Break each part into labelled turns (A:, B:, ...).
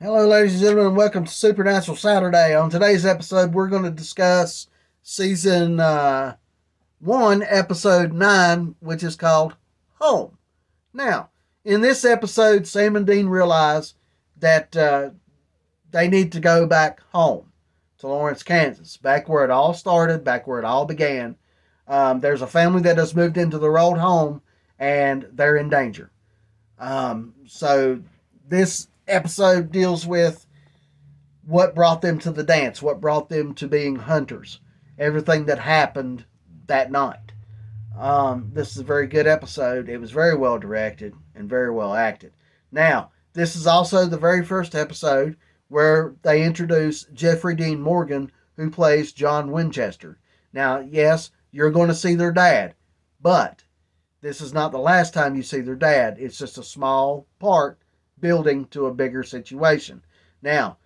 A: Hello, ladies and gentlemen, and welcome to Supernatural Saturday. On today's episode, we're going to discuss season 1, episode 9, which is called Home. Now, in this episode, Sam and Dean realize that they need to go back home to Lawrence, Kansas, back where it all started, back where it all began. There's a family that has moved into their old home, and they're in danger. So this episode deals with what brought them to the dance, what brought them to being hunters, everything that happened that night. This is a very good episode. It was very well directed and very well acted. Now, this is also the very first episode where they introduce Jeffrey Dean Morgan, who plays John Winchester. Now, yes, you're going to see their dad, but this is not the last time you see their dad. It's just a small part building to a bigger situation. Now,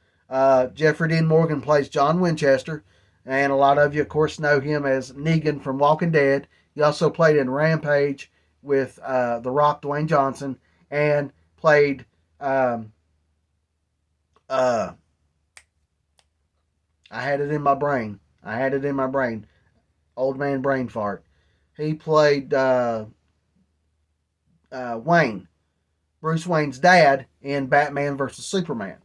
A: Jeffrey Dean Morgan plays John Winchester, and a lot of you, of course, know him as Negan from Walking Dead. He also played in Rampage with The Rock, Dwayne Johnson, and played I had it in my brain. Old man brain fart. He played Wayne, Bruce Wayne's dad, in Batman vs. Superman.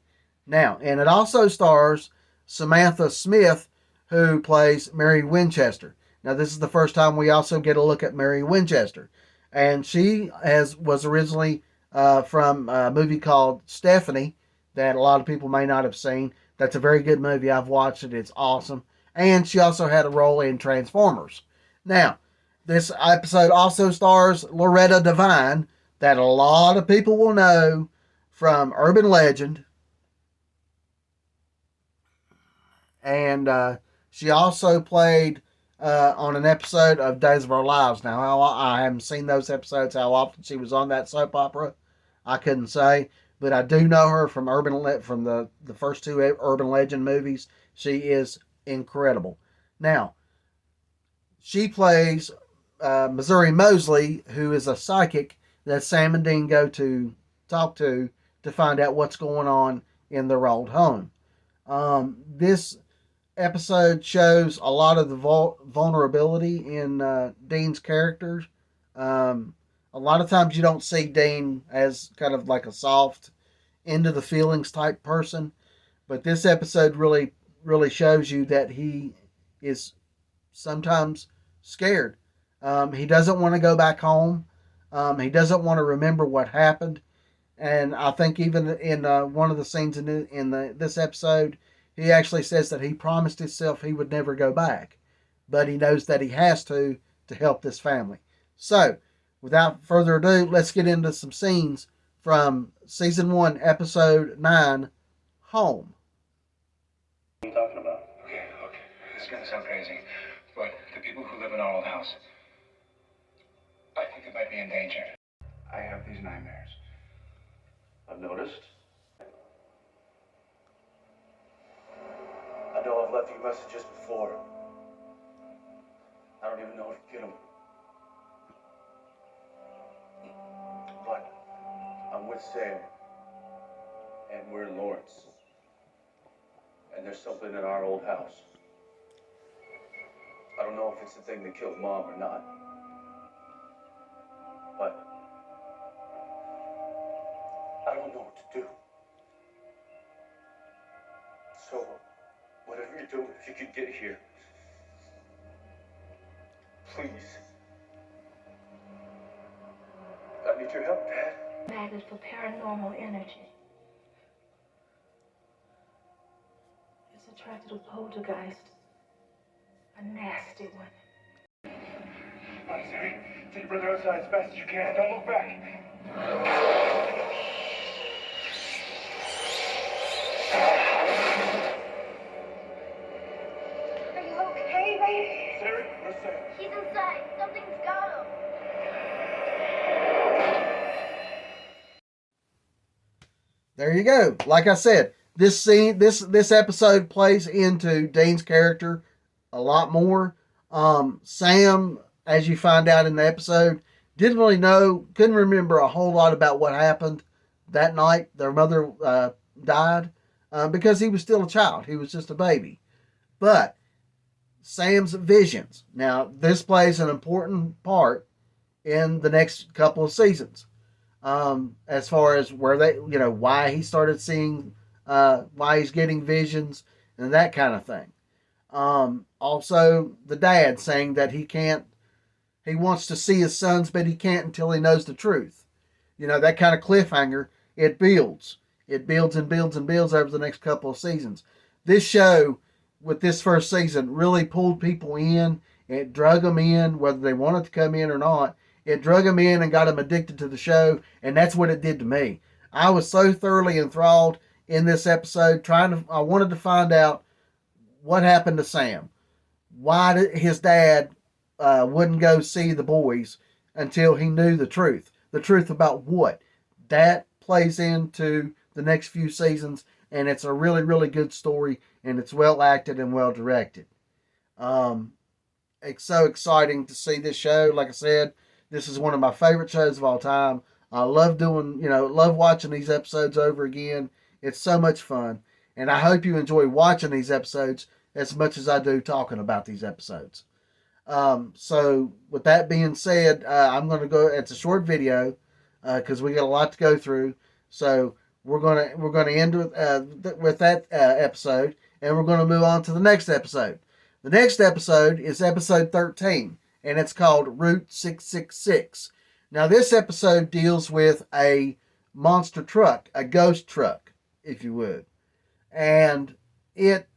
A: Now, and it also stars Samantha Smith, who plays Mary Winchester. Now, this is the first time we also get a look at Mary Winchester. And she was originally from a movie called Stephanie that a lot of people may not have seen. That's a very good movie. I've watched it. It's awesome. And she also had a role in Transformers. Now, this episode also stars Loretta Devine, that a lot of people will know from Urban Legend. And she also played on an episode of Days of Our Lives. Now, I haven't seen those episodes. How often she was on that soap opera, I couldn't say. But I do know her from from the first two Urban Legend movies. She is incredible. Now, she plays Missouri Mosley, who is a psychic that Sam and Dean go to talk to find out what's going on in their old home. This episode shows a lot of the vulnerability in Dean's characters. A lot of times you don't see Dean as kind of like a soft, into the feelings type person, but this episode really shows you that he is sometimes scared. He doesn't want to go back home. He doesn't want to remember what happened. And I think even in one of the scenes in this episode, he actually says that he promised himself he would never go back. But he knows that he has to help this family. So, without further ado, let's get into some scenes from Season 1, Episode 9, Home.
B: What are you talking about? Okay, look, this is going to sound crazy, but the people who live in our old house, I think they might be in danger. I have these nightmares.
C: I've noticed. I know I've left you messages before. I don't even know if you get them. But I'm with Sam, and we're in Lawrence. And there's something in our old house. I don't know if it's the thing that killed Mom or not. But I don't know what to do. So, whatever you're doing, if you could get here, please. I need your help, Dad.
D: Magnet for paranormal energy. It's attracted to a poltergeist. A nasty one.
B: All right, Sammy, take your brother outside as fast as you can. Don't look back.
E: Are you okay, baby?
B: Sarah, where's Sam?
E: He's inside. Something's got him.
A: There you go. Like I said, this episode plays into Dean's character a lot more. Sam, as you find out in the episode, didn't really know, couldn't remember a whole lot about what happened that night. Their mother died because he was still a child. He was just a baby. But Sam's visions. Now, this plays an important part in the next couple of seasons. As far as where they, why he started seeing, why he's getting visions and that kind of thing. Also, the dad saying that he wants to see his sons, but he can't until he knows the truth. That kind of cliffhanger, it builds. It builds and builds and builds over the next couple of seasons. This show, with this first season, really pulled people in. It drug them in, whether they wanted to come in or not. It drug them in and got them addicted to the show, and that's what it did to me. I was so thoroughly enthralled in this episode, I wanted to find out what happened to Sam. Why did his dad wouldn't go see the boys until he knew the truth. The truth about what? That plays into the next few seasons, and it's a really, really good story, and it's well acted and well directed. It's so exciting to see this show. Like I said, this is one of my favorite shows of all time. I love love watching these episodes over again. It's so much fun, and I hope you enjoy watching these episodes as much as I do talking about these episodes. So with that being said, I'm going to go. It's a short video because we got a lot to go through. So we're gonna end with that episode, and we're going to move on to the next episode. The next episode is episode 13, and it's called Route 666. Now this episode deals with a monster truck, a ghost truck, if you would, and it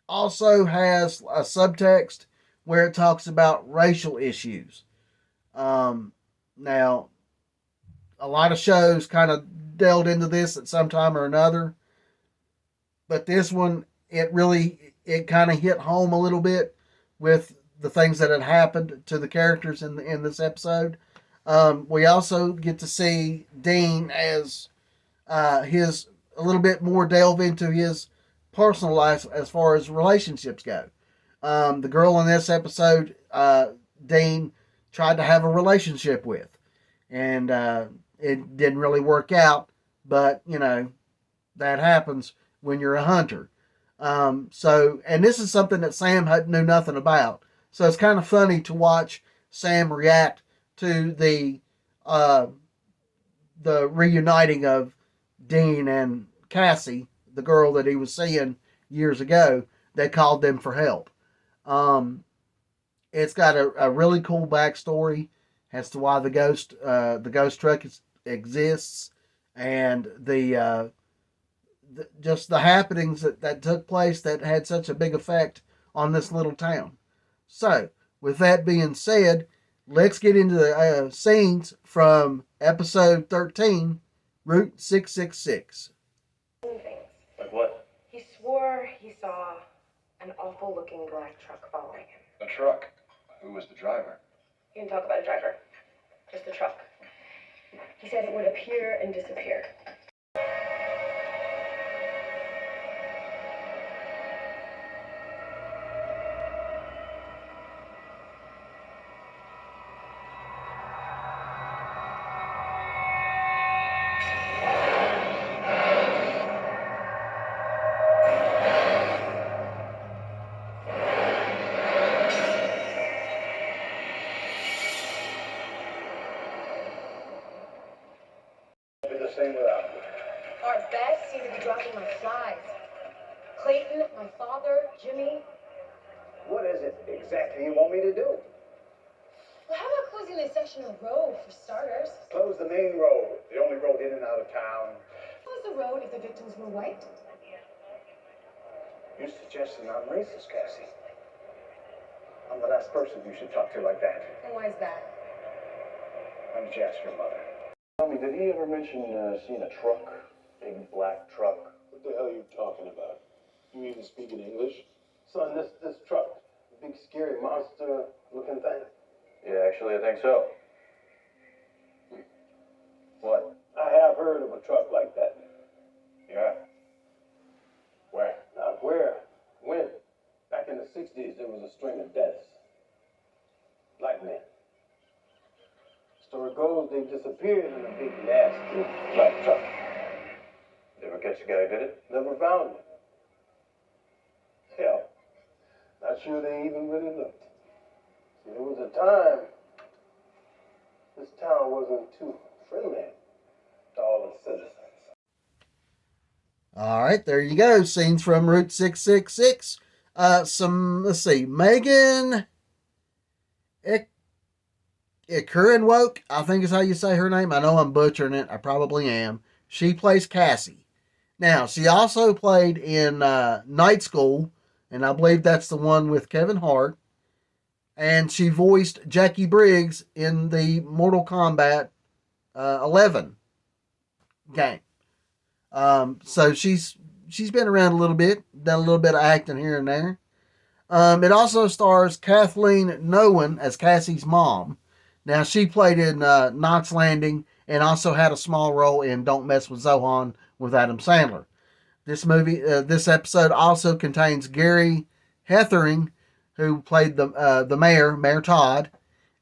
A: also has a subtext where it talks about racial issues. Now, a lot of shows kind of delved into this at some time or another, but this one, it kind of hit home a little bit with the things that had happened to the characters in this episode. We also get to see Dean as his a little bit more delve into his personal life as far as relationships go. The girl in this episode, Dean tried to have a relationship with, and it didn't really work out. But that happens when you're a hunter. And this is something that Sam knew nothing about. So it's kind of funny to watch Sam react to the reuniting of Dean and Cassie, the girl that he was seeing years ago, that called them for help. It's got a really cool backstory as to why the ghost truck exists, and just the happenings that took place that had such a big effect on this little town. So, with that being said, let's get into the scenes from episode 13, Route 666.
C: Like what?
F: He swore he saw an awful looking black truck following him.
B: A truck. Who was the driver?
F: He didn't talk about a driver, just the truck. He said it would appear and disappear.
C: The same without.
F: Our best seem to be dropping like flies. Clayton, my father, Jimmy.
C: What is it exactly you want me to do?
F: Well, how about closing this section of road for starters?
C: Close the main road, the only road in and out of town.
F: Close the road if the victims were white.
C: You're suggesting I'm racist, Cassie. I'm the last person you should talk to like that.
F: And why is that?
C: Why don't you ask your mother? Tell me, did he ever mention seeing a truck? Big black truck?
G: What the hell are you talking about? You even speak in English?
C: Son, this truck, big scary monster looking thing. Yeah, actually, I think so. What?
G: I have heard of a truck like that.
C: Yeah. Where?
G: Not where. When? Back in the 60s, there was a string of deaths. Black men. Story goes, they disappeared in a big, nasty black truck.
C: They were
G: catch the guy who did it. Never found him. Hell, not sure they even really looked. See, there was a time this town wasn't too friendly to all its citizens.
A: All right, there you go. Scenes from Route 666. Let's see, Megan Ikurenwoke, I think is how you say her name. I know I'm butchering it. I probably am. She plays Cassie. Now, she also played in Night School, and I believe that's the one with Kevin Hart. And she voiced Jackie Briggs in the Mortal Kombat 11 game. So she's been around a little bit, done a little bit of acting here and there. It also stars Kathleen Nowen as Cassie's mom. Now, she played in Knots Landing and also had a small role in Don't Mess with Zohan with Adam Sandler. This episode also contains Gary Hethering, who played the mayor, Mayor Todd,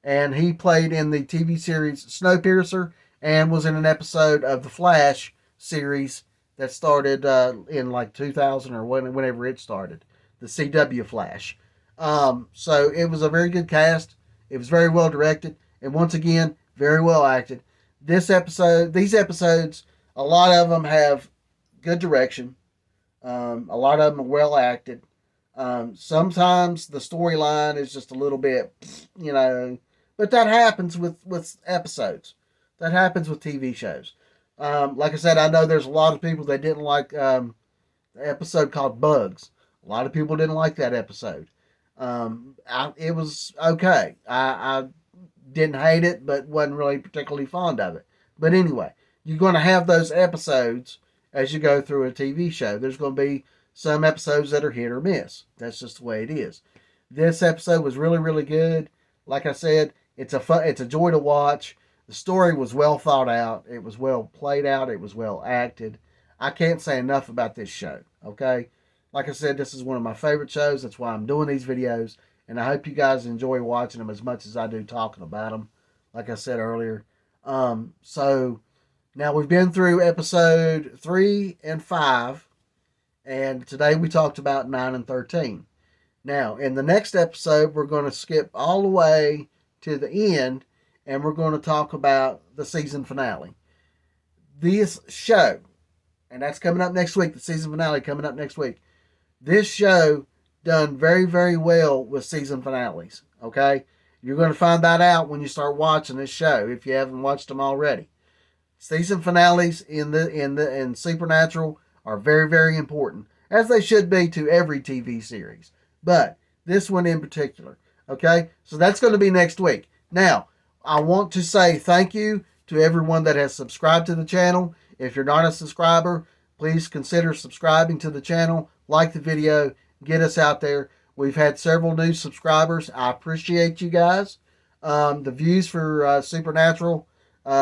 A: and he played in the TV series Snowpiercer and was in an episode of the Flash series that started in like 2000 or whenever it started, the CW Flash. So it was a very good cast. It was very well directed, and once again, very well acted. These episodes, a lot of them have good direction. A lot of them are well acted. Sometimes the storyline is just a little bit, but that happens with episodes. That happens with TV shows. Like I said, I know there's a lot of people that didn't like the episode called Bugs. A lot of people didn't like that episode. It was okay. I didn't hate it, but wasn't really particularly fond of it. But anyway, you're going to have those episodes as you go through a TV show. There's going to be some episodes that are hit or miss. That's just the way it is. This episode was really, really good. Like I said, it's a joy to watch. The story was well thought out. It was well played out. It was well acted. I can't say enough about this show. Okay, like I said, this is one of my favorite shows. That's why I'm doing these videos, and I hope you guys enjoy watching them as much as I do talking about them. Like I said earlier. So now we've been through episode 3 and 5. And today we talked about 9 and 13. Now, in the next episode, we're going to skip all the way to the end, and we're going to talk about the season finale. This show, and that's coming up next week, the season finale coming up next week. This show done very, very well with season finales, okay? You're going to find that out when you start watching this show, if you haven't watched them already. Season finales in Supernatural are very, very important, as they should be to every TV series. But this one in particular, okay? So that's going to be next week. Now, I want to say thank you to everyone that has subscribed to the channel. If you're not a subscriber, please consider subscribing to the channel, like the video, get us out there. We've had several new subscribers. I appreciate you guys. The views for Supernatural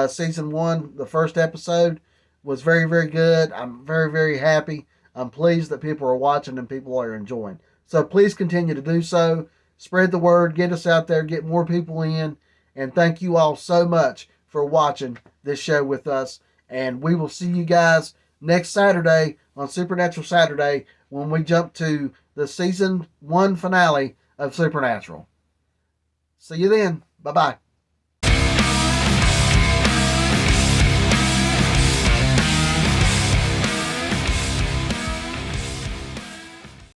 A: Season 1, the first episode, was very, very good. I'm very, very happy. I'm pleased that people are watching and people are enjoying. So please continue to do so. Spread the word. Get us out there. Get more people in. And thank you all so much for watching this show with us. And we will see you guys next Saturday on Supernatural Saturday when we jump to the Season 1 finale of Supernatural. See you then. Bye-bye.